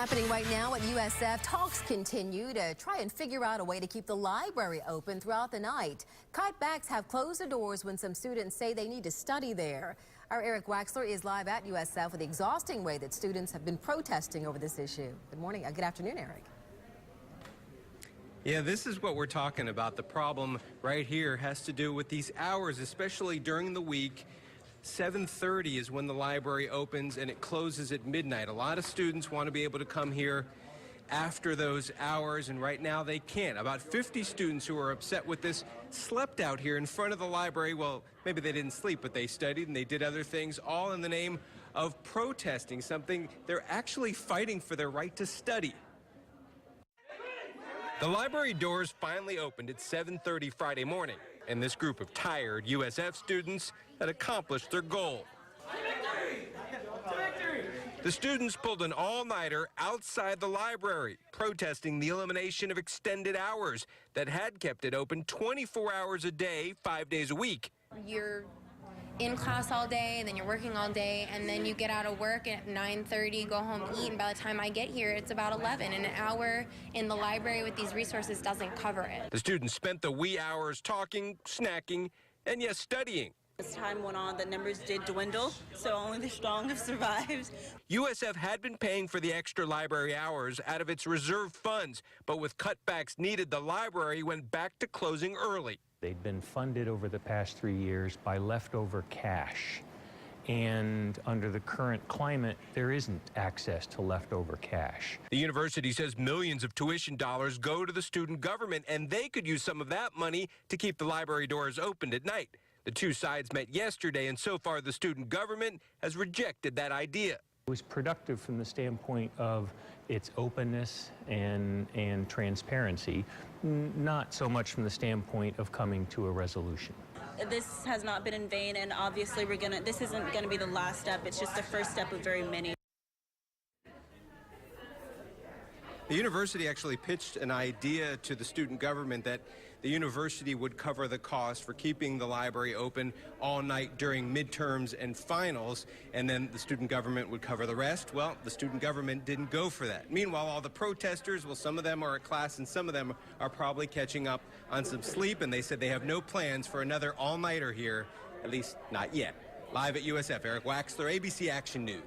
Happening right now at USF, talks continue to try and figure out a way to keep the library open throughout the night. Cutbacks have closed the doors when some students say they need to study there. Our Eric Waxler is live at USF with the exhausting way that students have been protesting over this issue. Good morning. Good afternoon, Eric. Yeah, this is what we're talking about. The problem right here has to do with these hours, especially during the week. 7:30 is when the library opens and it closes at midnight. A lot of students want to be able to come here after those hours, and right now they can't. About 50 students who are upset with this slept out here in front of the library. Well, maybe they didn't sleep, but they studied and they did other things, all in the name of protesting something. They're actually fighting for their right to study. The library doors finally opened at 7:30 Friday morning, and this group of tired USF students had accomplished their goal. The students pulled an all-nighter outside the library, protesting the elimination of extended hours that had kept it open 24 hours a day, 5 days a week. You're in class all day, and then you're working all day, and then you get out of work at 9:30, go home, eat, and by the time I get here, it's about 11, and an hour in the library with these resources doesn't cover it. The students spent the wee hours talking, snacking, and yes, studying. As time went on, the numbers did dwindle, so only the strong have survived. USF had been paying for the extra library hours out of its reserve funds, but with cutbacks needed, the library went back to closing early. They'd been funded over the past 3 years by leftover cash. And under the current climate, there isn't access to leftover cash. The university says millions of tuition dollars go to the student government, and they could use some of that money to keep the library doors open at night. The two sides met yesterday, and so far the student government has rejected that idea. It was productive from the standpoint of its openness and transparency, not so much from the standpoint of coming to a resolution. This has not been in vain, and obviously this isn't gonna be the last step. It's just the first step of very many. The university actually pitched an idea to the student government that the university would cover the cost for keeping the library open all night during midterms and finals, and then the student government would cover the rest. Well, the student government didn't go for that. Meanwhile, all the protesters, well, some of them are at class and some of them are probably catching up on some sleep, and they said they have no plans for another all-nighter here, at least not yet. Live at USF, Eric Waxler, ABC Action News.